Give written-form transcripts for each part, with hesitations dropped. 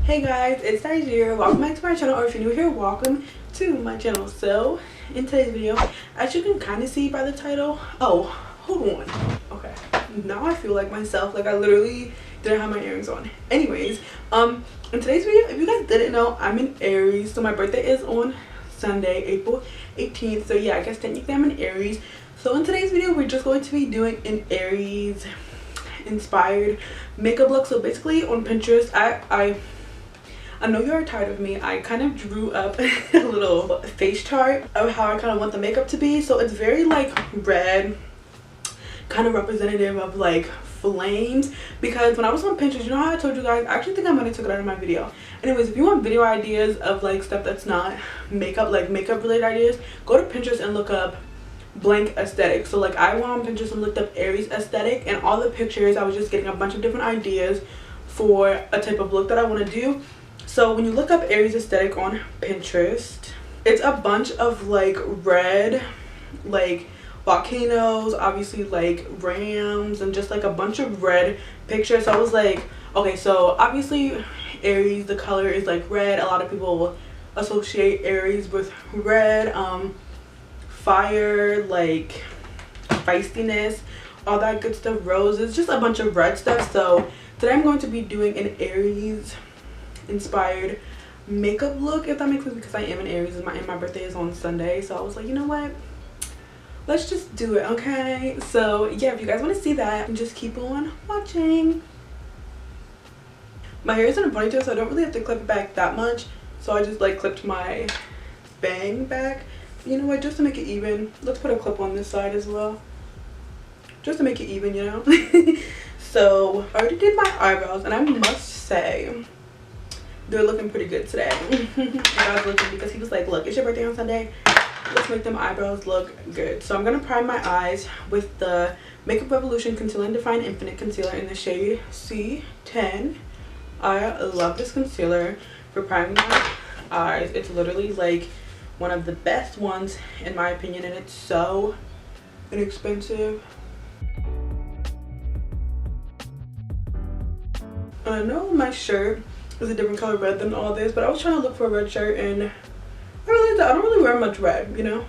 Hey guys, it's Aries here. Welcome back to my channel, or if you're new here, welcome to my channel. So in today's video, as you can kind of see by the title, oh hold on, okay, now I feel like myself, like I literally didn't have my earrings on. Anyways, in today's video, if you guys didn't know, I'm an Aries, so my birthday is on Sunday, April 18th. So yeah, I guess technically I'm an Aries. So in today's video, we're just going to be doing an Aries inspired makeup look. So basically on Pinterest, I know you're tired of me. I kind of drew up a little face chart of how I kind of want the makeup to be. So it's very like red, kind of representative of like flames, because when I was on Pinterest, you know how I told you guys, I actually think I might have took it out of my video. Anyways, if you want video ideas of like stuff that's not makeup, like makeup related ideas, go to Pinterest and look up blank aesthetic. So like I went on Pinterest and looked up Aries aesthetic, and all the pictures I was just getting a bunch of different ideas for a type of look that I want to do. So when you look up Aries aesthetic on Pinterest, it's a bunch of like red, like volcanoes, obviously like rams, and just like a bunch of red pictures. So I was like, okay, so obviously Aries, the color is like red. A lot of people will associate Aries with red, fire, like feistiness, all that good stuff, roses, just a bunch of red stuff. So today I'm going to be doing an Aries inspired makeup look, if that makes sense, because I am an Aries and my birthday is on Sunday. So I was like, you know what, let's just do it. Okay, so yeah, if you guys want to see that, just keep on watching. My hair is in a ponytail, so I don't really have to clip it back that much, so I just like clipped my bang back. You know what, just to make it even, let's put a clip on this side as well, just to make it even, you know. So I already did my eyebrows, and I must say they're looking pretty good today. I was looking because he was like, look, it's your birthday on Sunday, let's make them eyebrows look good. So I'm gonna prime my eyes with the Makeup Revolution Concealer and Define Infinite Concealer in the shade C10. I love this concealer for priming my eyes. It's literally like one of the best ones in my opinion, and it's so inexpensive. I know my shirt is a different color red than all this, but I was trying to look for a red shirt, and I realized that I don't really wear much red, you know.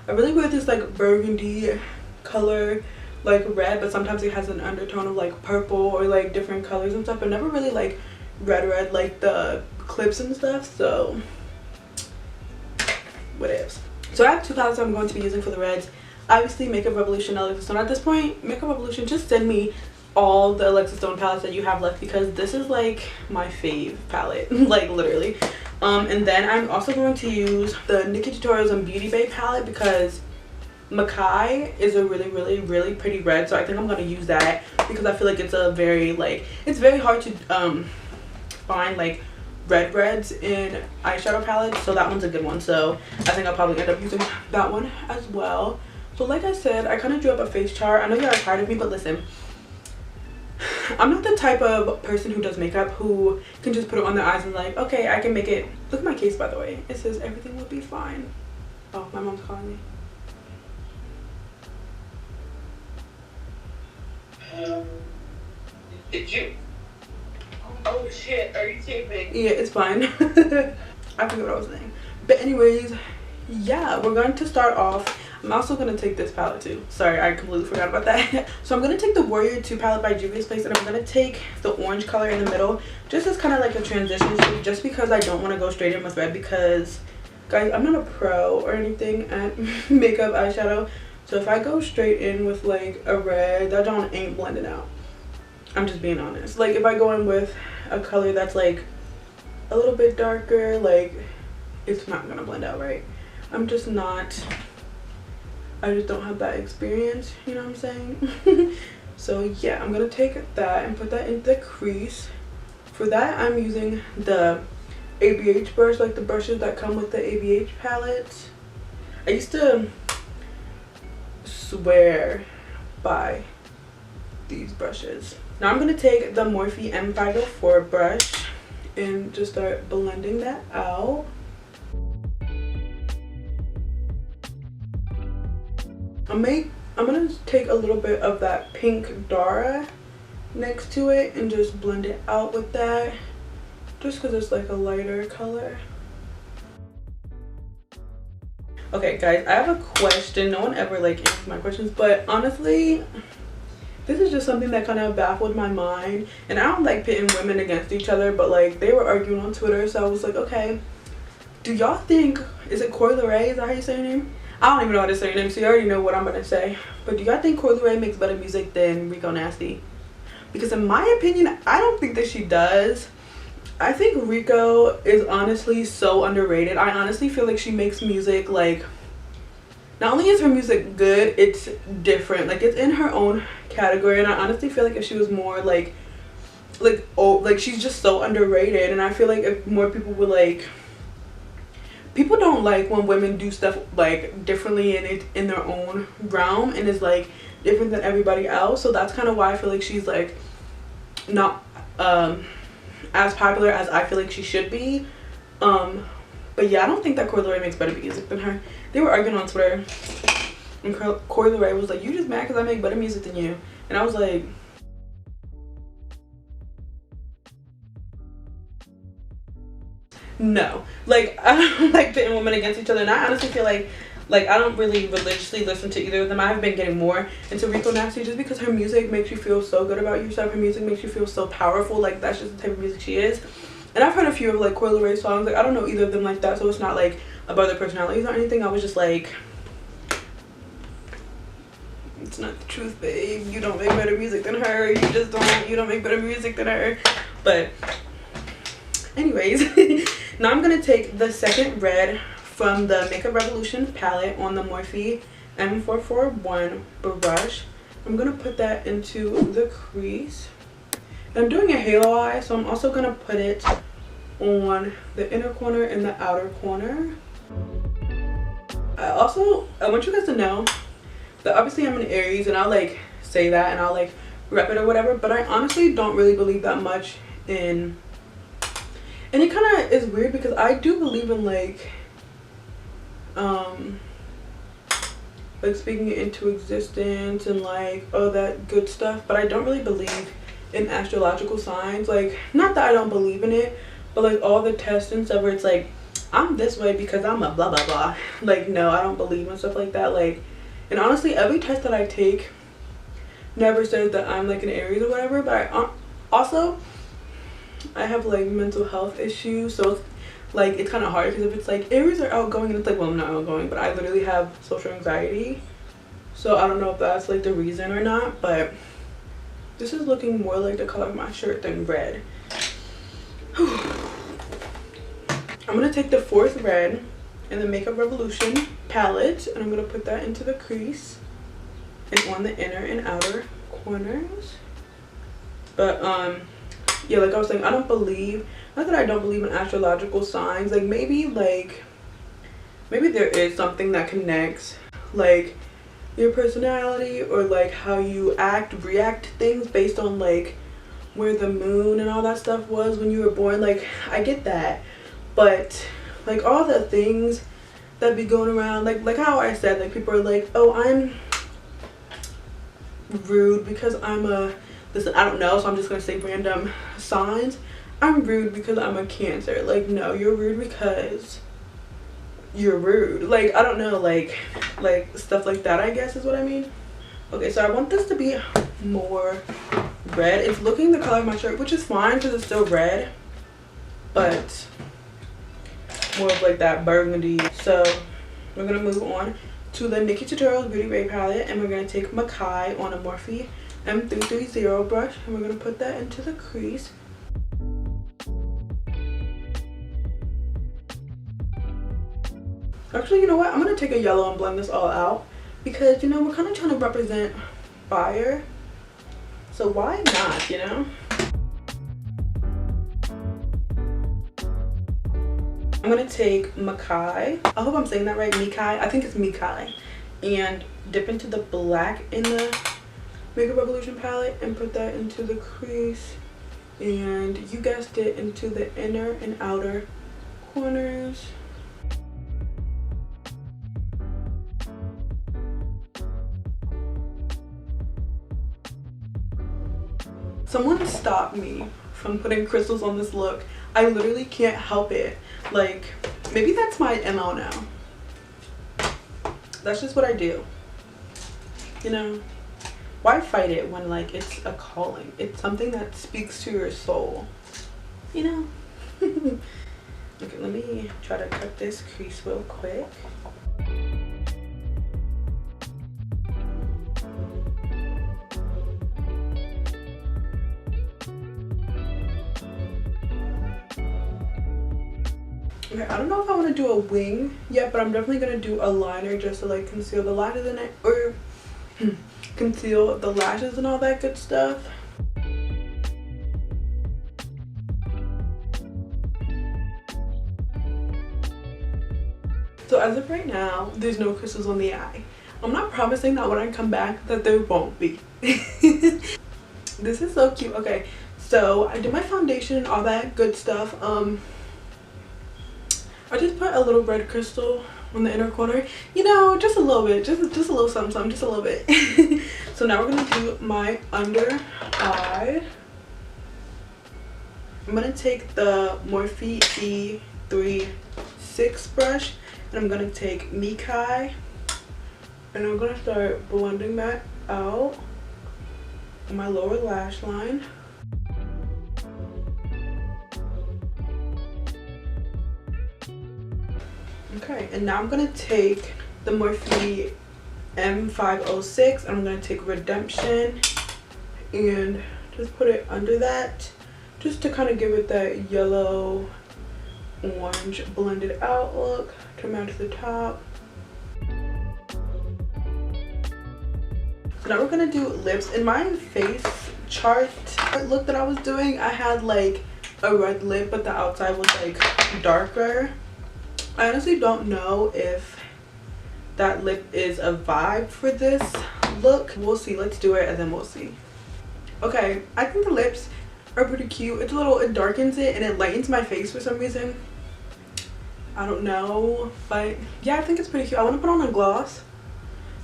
I really wear this like burgundy color, like red, but sometimes it has an undertone of like purple or like different colors and stuff, but never really like red like the clips and stuff. So whatevs. So I have two palettes I'm going to be using for the reds. Obviously Makeup Revolution, Alexa Stone. At this point, Makeup Revolution, just send me all the Alexa Stone palettes that you have left, because this is like my fave palette, like literally. And then I'm also going to use the Nikkie Tutorials and Beauty Bay palette, because Makai is a really pretty red, so I think I'm going to use that, because I feel like it's a very like, it's very hard to find like reds in eyeshadow palettes, so that one's a good one. So I think I'll probably end up using that one as well. So like I said, I kind of drew up a face chart. I know you are tired of me, but listen, I'm not the type of person who does makeup who can just put it on their eyes and like, okay, I can make it. Look at my case, by the way. It says everything will be fine. Oh, my mom's calling me. Did you? Oh shit, are you taping? Yeah, it's fine. I forget what I was saying. But anyways, yeah, we're going to start off. I'm also going to take this palette too. Sorry, I completely forgot about that. So I'm going to take the Warrior 2 palette by Juvia's Place, and I'm going to take the orange color in the middle, just as kind of like a transition shade, just because I don't want to go straight in with red, because guys, I'm not a pro or anything at makeup eyeshadow. So if I go straight in with like a red, that John ain't blending out. I'm just being honest. Like if I go in with a color that's like a little bit darker, like it's not gonna blend out right. I'm just not, I just don't have that experience, you know what I'm saying? So yeah, I'm gonna take that and put that in the crease. For that, I'm using the ABH brush, like the brushes that come with the ABH palette. I used to swear by these brushes. Now I'm going to take the Morphe M504 brush and just start blending that out. I'm going to take a little bit of that pink Dara next to it and just blend it out with that. just because it's like a lighter color. Okay guys, I have a question. No one ever like answers my questions, but honestly this is just something that kind of baffled my mind. And I don't like pitting women against each other, but like they were arguing on Twitter, so I was like, okay, do y'all think, is it Coi Leray, is that how you say her name? I don't even know how to say her name, so you already know what I'm gonna say. But do y'all think Coi Leray makes better music than Rico Nasty? Because in my opinion, I don't think that she does. I think Rico is honestly so underrated. I honestly feel like she makes music like, not only is her music good, it's different. Like it's in her own category, and I honestly feel like if she was more like she's just so underrated. And I feel like if more people would like, people don't like when women do stuff like differently in their own realm and is like different than everybody else. So that's kind of why I feel like she's like not as popular as I feel like she should be. But yeah, I don't think that Coi Leray makes better music than her. They were arguing on Twitter, and Coi Leray was like, you just mad because I make better music than you. And I was like, no. Like, I don't like pitting women against each other. And I honestly feel like I don't really religiously listen to either of them. I have been getting more into Rico Nasty just because her music makes you feel so good about yourself. Her music makes you feel so powerful. Like, that's just the type of music she is. And I've heard a few of like Coi Leray's songs. Like, I don't know either of them like that, so it's not like about their personalities or anything. I was just like, it's not the truth, babe. You don't make better music than her. You don't make better music than her. But anyways, now I'm gonna take the second red from the Makeup Revolution palette on the Morphe M441 brush. I'm gonna put that into the crease. And I'm doing a halo eye, so I'm also gonna put it on the inner corner and the outer corner. I want you guys to know that obviously I'm an Aries, and I'll like say that and I'll like rep it or whatever, but I honestly don't really believe that much in, and it kind of is weird because I do believe in like speaking it into existence and like all that good stuff, but I don't really believe in astrological signs. Like, not that I don't believe in it, but like all the tests and stuff where it's like, I'm this way because I'm a blah blah blah. Like, no, I don't believe in stuff like that. Like, and honestly, every test that I take never says that I'm like an Aries or whatever. But I have like mental health issues, so it's like, it's kind of hard because if it's like Aries are outgoing, and it's like, well, I'm not outgoing, but I literally have social anxiety, so I don't know if that's like the reason or not. But this is looking more like the color of my shirt than red. I'm gonna take the fourth red in the Makeup Revolution palette, and I'm gonna put that into the crease and on the inner and outer corners. But yeah, like I was saying, I don't believe, not that I don't believe in astrological signs. Like, maybe there is something that connects like your personality or like how you react to things based on like where the moon and all that stuff was when you were born. Like, I get that, but like all the things that be going around, like how I said, like people are like, oh, I'm rude because I'm a, listen, I don't know, so I'm just gonna say random signs. I'm rude because I'm a Cancer. Like, no, you're rude because you're rude. Like, I don't know, like stuff like that, I guess is what I mean. Okay, so I want this to be more red. It's looking the color of my shirt, which is fine because it's still red, but more of like that burgundy. So we're gonna move on to the Nikkie Tutorials Beauty Ray palette, and we're gonna take Makai on a Morphe M330 brush, and we're gonna put that into the crease. Actually, you know what? I'm gonna take a yellow and blend this all out because, you know, we're kind of trying to represent fire. So why not, you know? I'm gonna take Makai. I hope I'm saying that right. Mikai. I think it's Mikai. And dip into the black in the Makeup Revolution palette and put that into the crease. And you guessed it, into the inner and outer corners. Someone stop me from putting crystals on this look. I literally can't help it. Like, maybe that's my MO now. That's just what I do. You know, why fight it when like it's a calling? It's something that speaks to your soul, you know. Okay, let me try to cut this crease real quick. Okay, I don't know if I want to do a wing yet, but I'm definitely going to do a liner just to like conceal the lashes in it, or conceal the lashes and all that good stuff. So as of right now, there's no crystals on the eye. I'm not promising that when I come back that there won't be. This is so cute. Okay, so I did my foundation and all that good stuff. I just put a little red crystal on the inner corner, you know, just a little bit, just a little something, just a little bit. So now we're gonna do my under eye. I'm gonna take the Morphe E36 brush, and I'm gonna take Mikai, and I'm gonna start blending that out on my lower lash line. Okay, and now I'm gonna take the Morphe M506, and I'm gonna take Redemption and just put it under that, just to kind of give it that yellow orange blended out look to match the top. So now we're gonna do lips. In my face chart look that I was doing, I had like a red lip, but the outside was like darker. I honestly don't know if that lip is a vibe for this look. We'll see. Let's do it and then we'll see. Okay, I think the lips are pretty cute. It's a little, it darkens it and it lightens my face for some reason. I don't know, but yeah, I think it's pretty cute. I want to put on a gloss,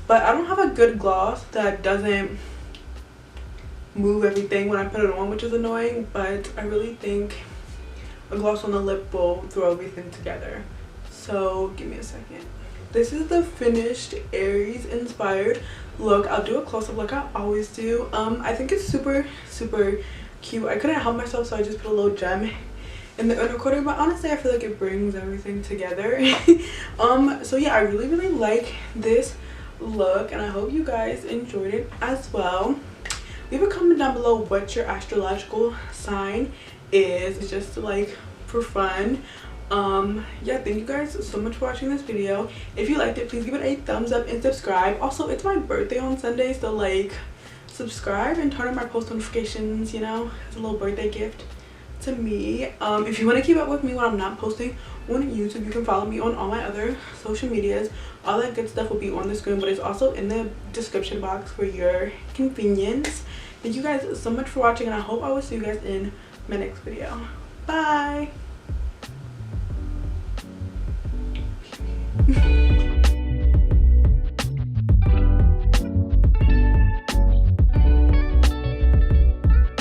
but I don't have a good gloss that doesn't move everything when I put it on, which is annoying, but I really think a gloss on the lip will throw everything together. So give me a second. This is the finished Aries inspired look. I'll do a close-up like I always do. I think it's super cute. I couldn't help myself, so I just put a little gem in the inner corner, but honestly I feel like it brings everything together. So yeah, I really like this look, and I hope you guys enjoyed it as well. Leave a comment down below what your astrological sign is, just like for fun. Yeah, thank you guys so much for watching this video. If you liked it, please give it a thumbs up and subscribe. Also, it's my birthday on Sunday, so like subscribe and turn on my post notifications, you know, it's a little birthday gift to me. If you want to keep up with me when I'm not posting on YouTube, you can follow me on all my other social medias. All that good stuff will be on the screen, but it's also in the description box for your convenience. Thank you guys so much for watching, and I hope I will see you guys in my next video. Bye.